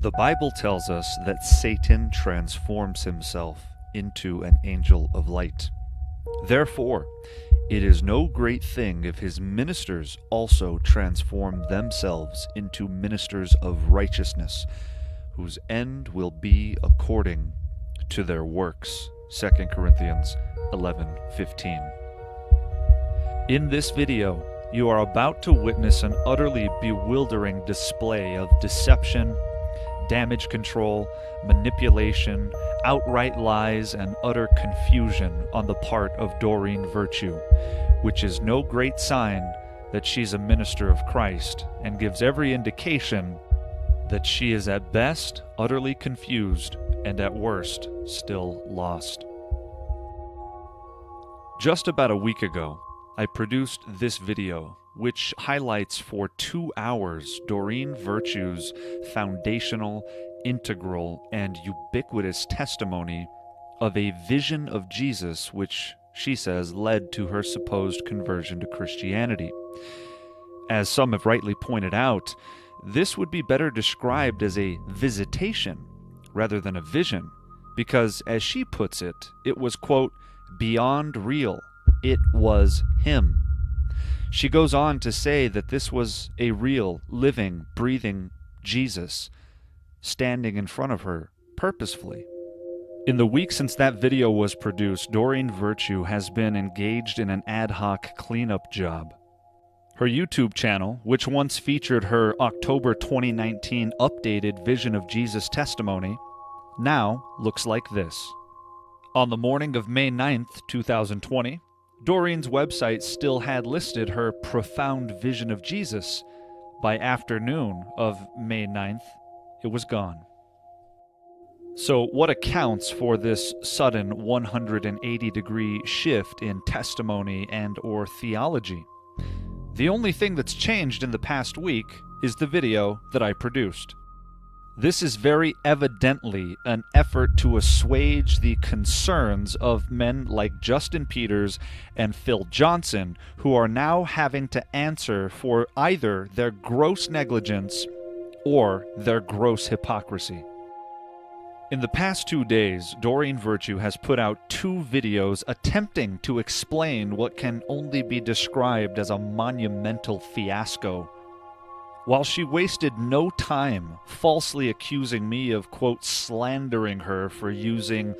The Bible tells us that Satan transforms himself into an angel of light. Therefore, it is no great thing if his ministers also transform themselves into ministers of righteousness, whose end will be according to their works. 2 Corinthians 11:15. In this video, you are about to witness an utterly bewildering display of deception, damage control, manipulation, outright lies, and utter confusion on the part of Doreen Virtue, which is no great sign that she's a minister of Christ and gives every indication that she is at best utterly confused and at worst still lost. Just about a week ago, I produced this video, which highlights for 2 hours Doreen Virtue's foundational, integral, and ubiquitous testimony of a vision of Jesus which she says led to her supposed conversion to Christianity. As some have rightly pointed out, this would be better described as a visitation rather than a vision, because, as she puts it, it was, quote, beyond real. It was him. She goes on to say that this was a real, living, breathing Jesus standing in front of her purposefully. In the week since that video was produced, Doreen Virtue has been engaged in an ad hoc cleanup job. Her YouTube channel, which once featured her October 2019 updated Vision of Jesus testimony, now looks like this. On the morning of May 9th, 2020, Doreen's website still had listed her profound vision of Jesus. By afternoon of May 9th, it was gone. So what accounts for this sudden 180-degree shift in testimony and or theology? The only thing that's changed in the past week is the video that I produced. This is very evidently an effort to assuage the concerns of men like Justin Peters and Phil Johnson, who are now having to answer for either their gross negligence or their gross hypocrisy. In the past 2 days, Doreen Virtue has put out 2 videos attempting to explain what can only be described as a monumental fiasco. While she wasted no time falsely accusing me of, quote, slandering her for using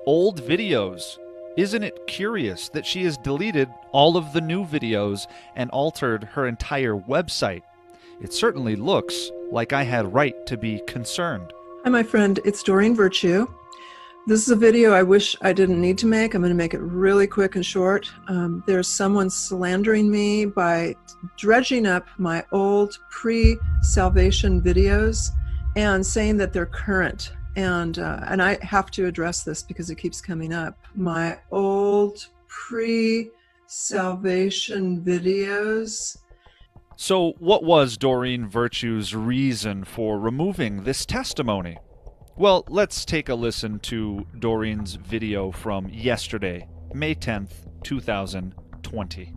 old videos, isn't it curious that she has deleted all of the new videos and altered her entire website? It certainly looks like I had right to be concerned. Hi, my friend. It's Doreen Virtue. This is a video I wish I didn't need to make. I'm going to make it really quick and short. There's someone slandering me by dredging up my old pre-salvation videos and saying that they're current. And I have to address this because it keeps coming up. My old pre-salvation videos. So what was Doreen Virtue's reason for removing this testimony? Well, let's take a listen to Doreen's video from yesterday, May 10th, 2020.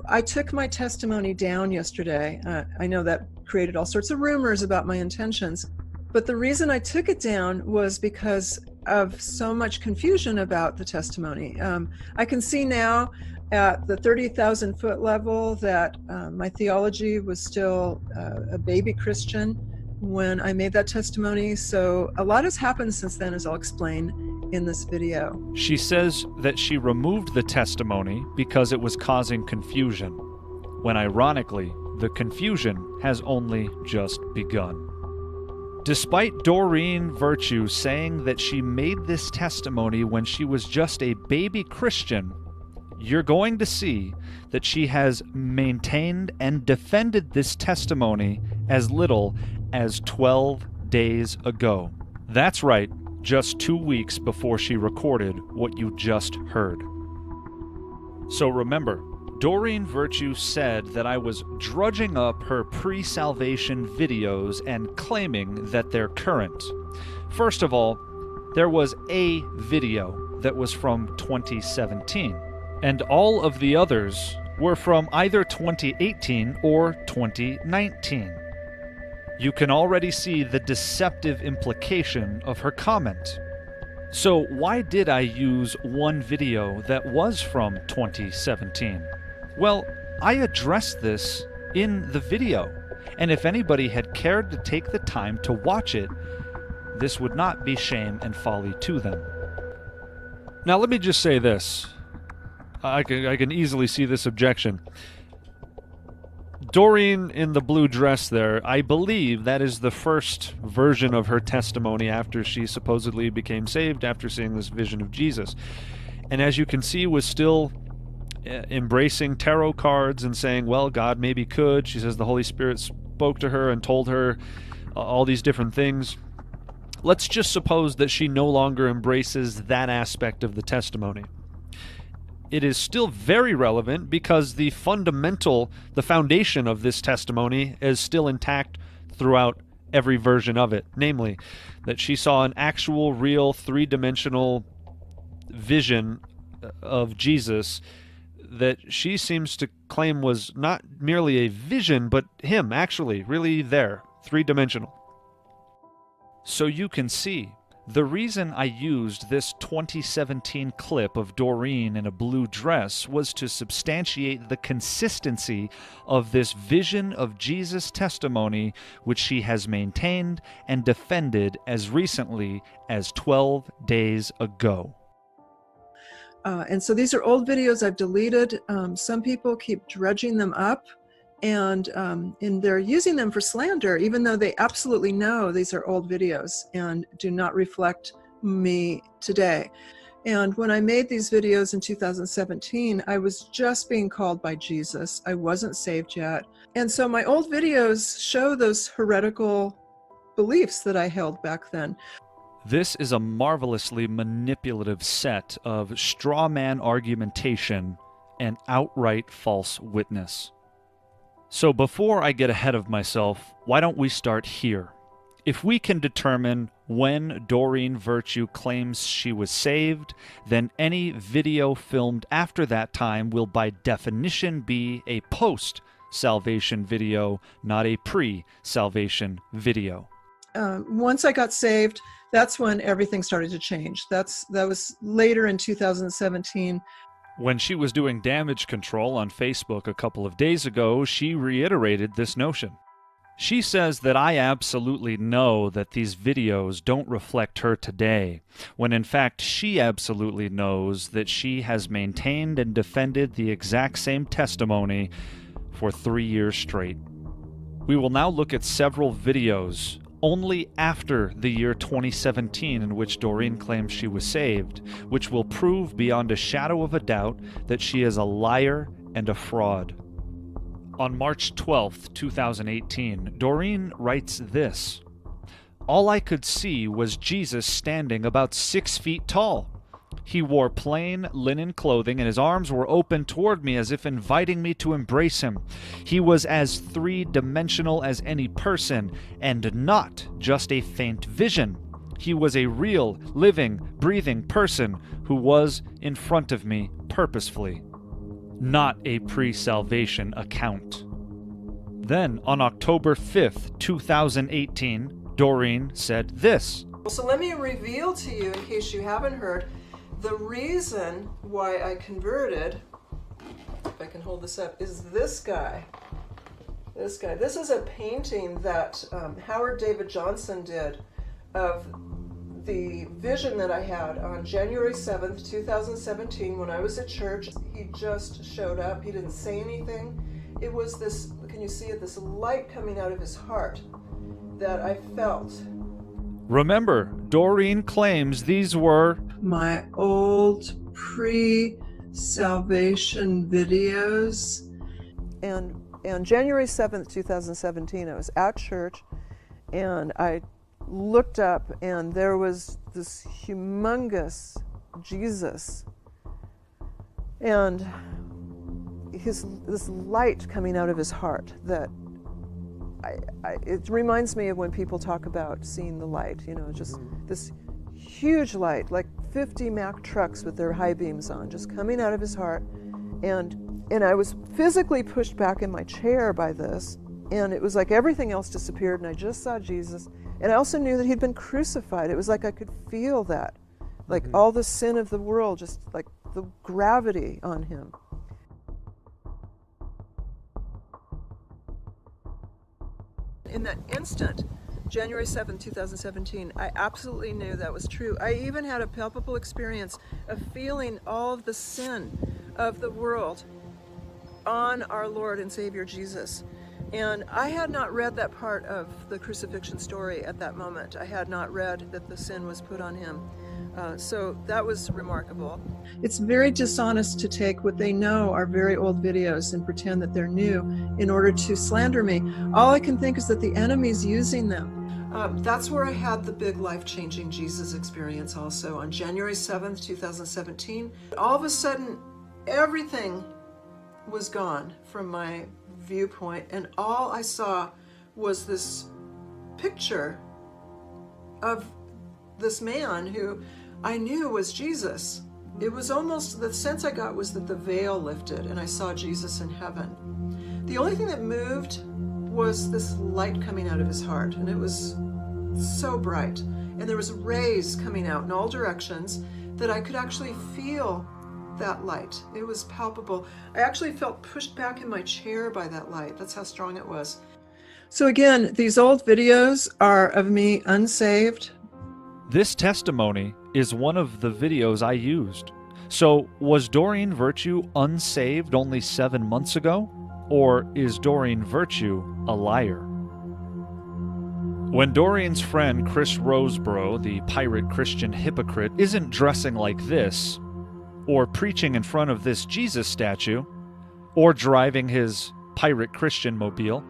I took my testimony down yesterday. I know that created all sorts of rumors about my intentions, but the reason I took it down was because of so much confusion about the testimony. I can see now at the 30,000 foot level that my theology was still a baby Christian when I made that testimony. So a lot has happened since then, as I'll explain in this video. She says that she removed the testimony because it was causing confusion, when ironically, the confusion has only just begun. Despite Doreen Virtue saying that she made this testimony when she was just a baby Christian, you're going to see that she has maintained and defended this testimony as little as 12 days ago. That's right, just 2 weeks before she recorded what you just heard. So remember, Doreen Virtue said that I was drudging up her pre-salvation videos and claiming that they're current. First of all, there was a video that was from 2017, and all of the others were from either 2018 or 2019. You can already see the deceptive implication of her comment. So why did I use one video that was from 2017? Well, I addressed this in the video, and if anybody had cared to take the time to watch it, this would not be shame and folly to them. Now let me just say this. I can easily see this objection. Doreen in the blue dress there, I believe that is the first version of her testimony after she supposedly became saved after seeing this vision of Jesus. And as you can see, was still embracing tarot cards and saying, well, God maybe could. She says the Holy Spirit spoke to her and told her all these different things. Let's just suppose that she no longer embraces that aspect of the testimony. It is still very relevant because the foundation of this testimony is still intact throughout every version of it. Namely, that she saw an actual, real, three-dimensional vision of Jesus that she seems to claim was not merely a vision, but him actually, really there, three-dimensional. So you can see, the reason I used this 2017 clip of Doreen in a blue dress was to substantiate the consistency of this vision of Jesus testimony, which she has maintained and defended as recently as 12 days ago. And so these are old videos I've deleted. Some people keep dredging them up, and they're using them for slander, even though they absolutely know these are old videos and do not reflect me today. And when I made these videos in 2017, I was just being called by Jesus. I wasn't saved yet. And so my old videos show those heretical beliefs that I held back then. This is a marvelously manipulative set of straw man argumentation and outright false witness. So before I get ahead of myself, why don't we start here? If we can determine when Doreen Virtue claims she was saved, then any video filmed after that time will by definition be a post-salvation video, not a pre-salvation video. Once I got saved, that's when everything started to change. That was later in 2017. When she was doing damage control on Facebook a couple of days ago, she reiterated this notion. She says that I absolutely know that these videos don't reflect her today, when in fact she absolutely knows that she has maintained and defended the exact same testimony for 3 years straight. We will now look at several videos only after the year 2017 in which Doreen claims she was saved, which will prove beyond a shadow of a doubt that she is a liar and a fraud. On March 12th, 2018, Doreen writes this: "All I could see was Jesus standing about 6 feet tall. He wore plain linen clothing, and his arms were open toward me as if inviting me to embrace him. He was as three-dimensional as any person, and not just a faint vision. He was a real, living, breathing person who was in front of me purposefully. Not a pre-salvation account." Then, on October 5th, 2018, Doreen said this. So let me reveal to you, in case you haven't heard, the reason why I converted, if I can hold this up, is this guy. This guy. This is a painting that Howard David Johnson did of the vision that I had on January 7th, 2017 when I was at church. He just showed up. He didn't say anything. It was this, can you see it, this light coming out of his heart that I felt. Remember, Doreen claims these were my old pre-salvation videos. And on January 7th, 2017, I was at church and I looked up and there was this humongous Jesus and this light coming out of his heart that it reminds me of when people talk about seeing the light, you know, just this huge light, like 50 Mack trucks with their high beams on, just coming out of his heart. And I was physically pushed back in my chair by this, And it was like everything else disappeared, and I just saw Jesus. And I also knew that he'd been crucified. It was like I could feel that, like all the sin of the world, just like the gravity on him. In that instant, January 7th, 2017, I absolutely knew that was true. I even had a palpable experience of feeling all of the sin of the world on our Lord and Savior Jesus. And I had not read that part of the crucifixion story at that moment. I had not read that the sin was put on him. So that was remarkable. It's very dishonest to take what they know are very old videos and pretend that they're new in order to slander me. All I can think is that the enemy's using them. That's where I had the big life-changing Jesus experience also on January 7th, 2017. All of a sudden, everything was gone from my viewpoint, and all I saw was this picture of this man who I knew was Jesus. It was almost, the sense I got was that the veil lifted and I saw Jesus in heaven. The only thing that moved was this light coming out of his heart, and it was so bright, and there was rays coming out in all directions that I could actually feel that light. It was palpable. I actually felt pushed back in my chair by that light. That's how strong it was. So again, these old videos are of me unsaved. This testimony is one of the videos I used. So was Doreen Virtue unsaved only 7 months ago? Or is Doreen Virtue a liar? When Doreen's friend Chris Roseborough, the pirate Christian hypocrite, isn't dressing like this, or preaching in front of this Jesus statue, or driving his pirate Christian mobile,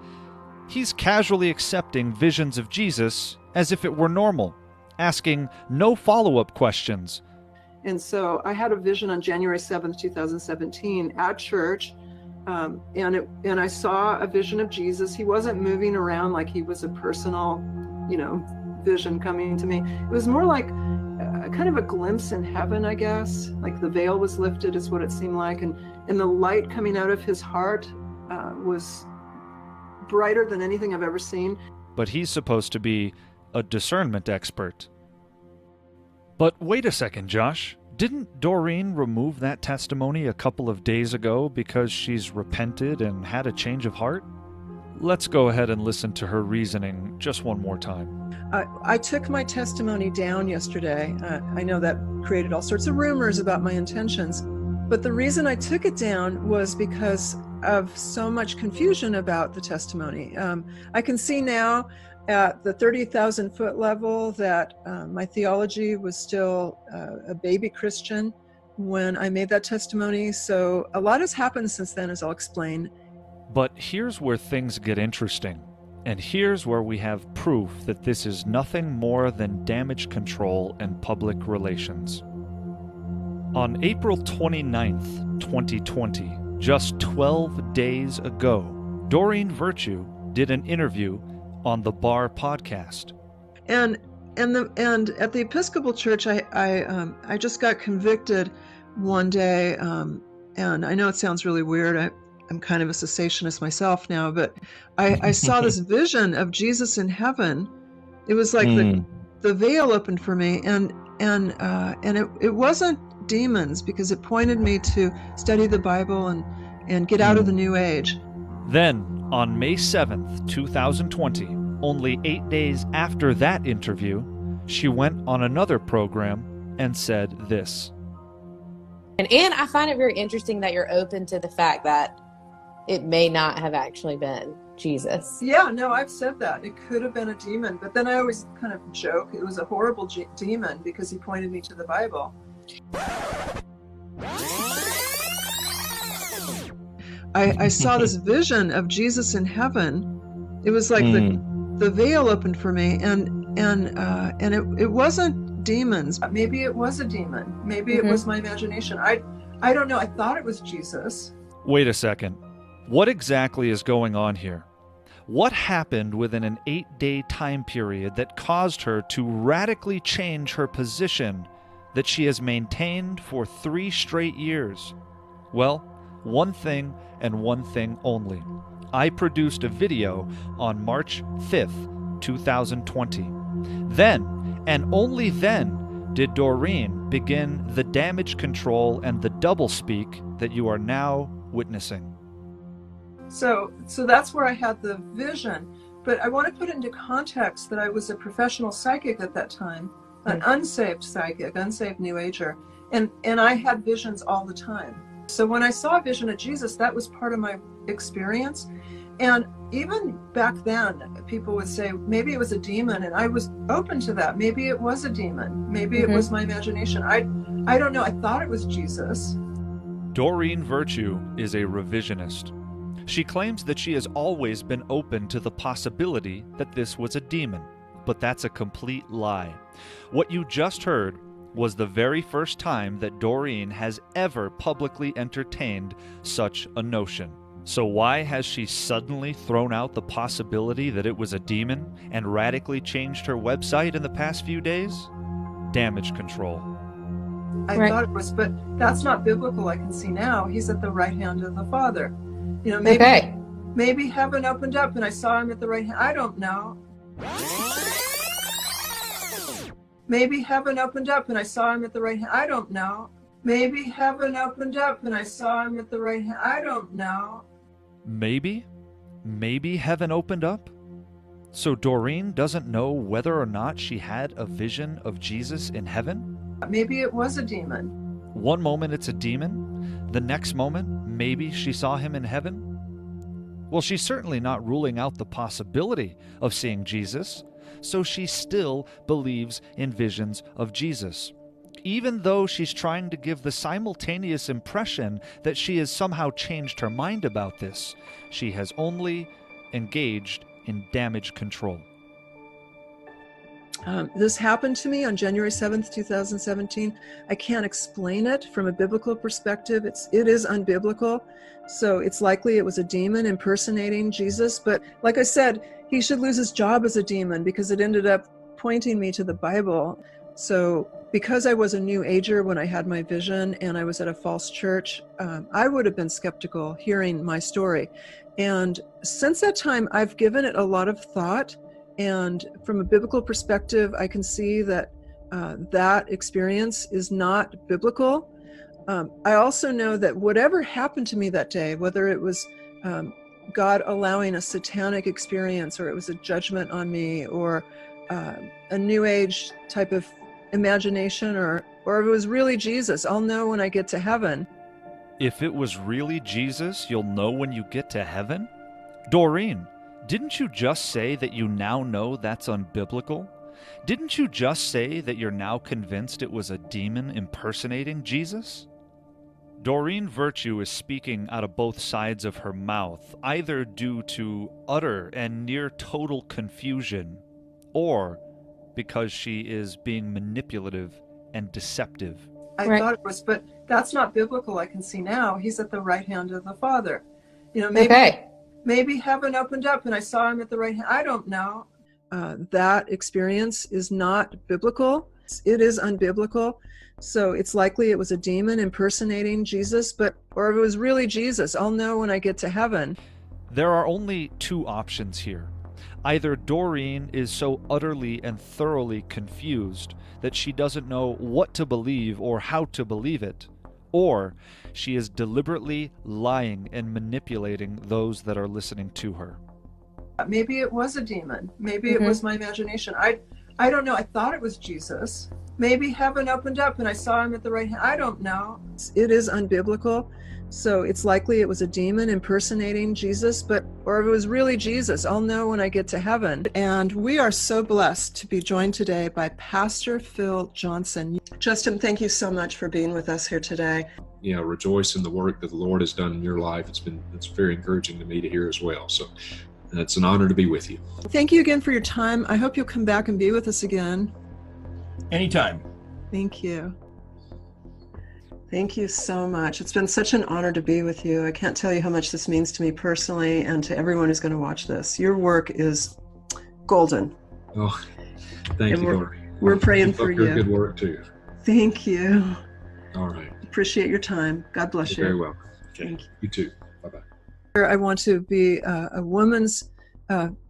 he's casually accepting visions of Jesus as if it were normal, asking no follow-up questions. And so I had a vision on January 7th, 2017 at church, and I saw a vision of Jesus. He wasn't moving around like he was a personal, vision coming to me. It was more like kind of a glimpse in heaven, I guess. Like the veil was lifted is what it seemed like, and the light coming out of his heart was brighter than anything I've ever seen. But he's supposed to be a discernment expert. But wait a second, Josh. Didn't Doreen remove that testimony a couple of days ago because she's repented and had a change of heart? Let's go ahead and listen to her reasoning just one more time. I took my testimony down yesterday. I know that created all sorts of rumors about my intentions, but the reason I took it down was because of so much confusion about the testimony. I can see now at the 30,000 foot level that my theology was still a baby Christian when I made that testimony. So a lot has happened since then, as I'll explain. But here's where things get interesting. And here's where we have proof that this is nothing more than damage control and public relations. On April 29th, 2020, just 12 days ago, Doreen Virtue did an interview on the Bar podcast. And at the Episcopal Church, I just got convicted one day, and I know it sounds really weird. I'm kind of a cessationist myself now, but I saw this vision of Jesus in heaven. It was like the veil opened for me, and it wasn't demons, because it pointed me to study the Bible and get out of the New Age. Then, on May 7th, 2020, only 8 days after that interview, she went on another program and said this. And I find it very interesting that you're open to the fact that it may not have actually been Jesus. Yeah, no, I've said that. It could have been a demon, but then I always kind of joke it was a horrible demon because he pointed me to the Bible. I saw this vision of Jesus in heaven. It was like the veil opened for me, and it wasn't demons. Maybe it was a demon. Maybe it was my imagination. I don't know. I thought it was Jesus. Wait a second. What exactly is going on here? What happened within an 8-day time period that caused her to radically change her position that she has maintained for 3 straight years? Well, one thing and one thing only. I produced a video on March 5th, 2020. Then, and only then, did Doreen begin the damage control and the doublespeak that you are now witnessing. So that's where I had the vision. But I want to put into context that I was a professional psychic at that time, an unsaved psychic, unsaved New Ager, and I had visions all the time. So when I saw a vision of Jesus, that was part of my experience. And even back then, people would say, maybe it was a demon, and I was open to that. Maybe it was a demon. Maybe it was my imagination. I don't know. I thought it was Jesus. Doreen Virtue is a revisionist. She claims that she has always been open to the possibility that this was a demon, but that's a complete lie. What you just heard was the very first time that Doreen has ever publicly entertained such a notion. So why has she suddenly thrown out the possibility that it was a demon and radically changed her website in the past few days? Damage control. I thought it was, but that's not biblical. I can see now. He's at the right hand of the Father. You know, maybe heaven opened up and I saw him at the right hand. I don't know. Maybe heaven opened up and I saw him at the right hand. I don't know. Maybe heaven opened up and I saw him at the right hand. I don't know. Maybe heaven opened up? So Doreen doesn't know whether or not she had a vision of Jesus in heaven? Maybe it was a demon. One moment it's a demon, the next moment maybe she saw him in heaven? Well, she's certainly not ruling out the possibility of seeing Jesus, so she still believes in visions of Jesus, even though she's trying to give the simultaneous impression that she has somehow changed her mind about this. She has only engaged in damage control. This happened to me on January 7th, 2017. I can't explain it from a biblical perspective. It is unbiblical. So it's likely it was a demon impersonating Jesus. But like I said, he should lose his job as a demon because it ended up pointing me to the Bible. So because I was a New Ager when I had my vision and I was at a false church, I would have been skeptical hearing my story. And since that time, I've given it a lot of thought. And from a biblical perspective, I can see that that experience is not biblical. I also know that whatever happened to me that day, whether it was God allowing a satanic experience, or it was a judgment on me, or a New Age type of imagination, or if it was really Jesus, I'll know when I get to heaven. If it was really Jesus, you'll know when you get to heaven? Doreen, didn't you just say that you now know that's unbiblical? Didn't you just say that you're now convinced it was a demon impersonating Jesus? Doreen Virtue is speaking out of both sides of her mouth, either due to utter and near total confusion, or because she is being manipulative and deceptive. I thought it was, but that's not biblical. I can see now. He's at the right hand of the Father. You know, maybe heaven opened up and I saw him at the right hand. I don't know. That experience is not biblical. It is unbiblical. So it's likely it was a demon impersonating Jesus, or if it was really Jesus, I'll know when I get to heaven. There are only two options here. Either Doreen is so utterly and thoroughly confused that she doesn't know what to believe or how to believe it, or she is deliberately lying and manipulating those that are listening to her. Maybe it was a demon. Maybe it was my imagination. I don't know. I thought it was Jesus. Maybe heaven opened up and I saw him at the right hand. I don't know. It is unbiblical. So it's likely it was a demon impersonating Jesus, or if it was really Jesus, I'll know when I get to heaven. And we are so blessed to be joined today by Pastor Phil Johnson. Justin, thank you so much for being with us here today. Yeah, rejoice in the work that the Lord has done in your life. It's very encouraging to me to hear as well. So it's an honor to be with you. Thank you again for your time. I hope you'll come back and be with us again. Anytime. Thank you. Thank you so much. It's been such an honor to be with you. I can't tell you how much this means to me personally and to everyone who's going to watch this. Your work is golden. Oh, thank you, Doreen. We're praying for you. Good work too. Thank you. All right. Appreciate your time. God bless you. You're very welcome. Okay. Thank you. You too. Bye-bye. I want to be a woman's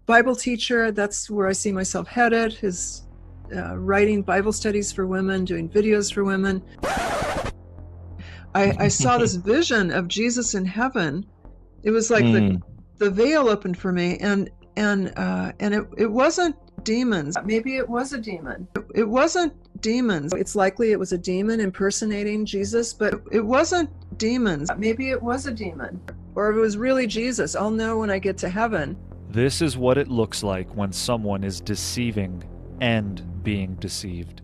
Bible teacher. That's where I see myself headed, is writing Bible studies for women, doing videos for women. I saw this vision of Jesus in heaven. It was like the veil opened for me, and it wasn't demons. Maybe it was a demon. It wasn't demons. It's likely it was a demon impersonating Jesus, but it wasn't demons. Maybe it was a demon. Or if it was really Jesus, I'll know when I get to heaven. This is what it looks like when someone is deceiving and being deceived.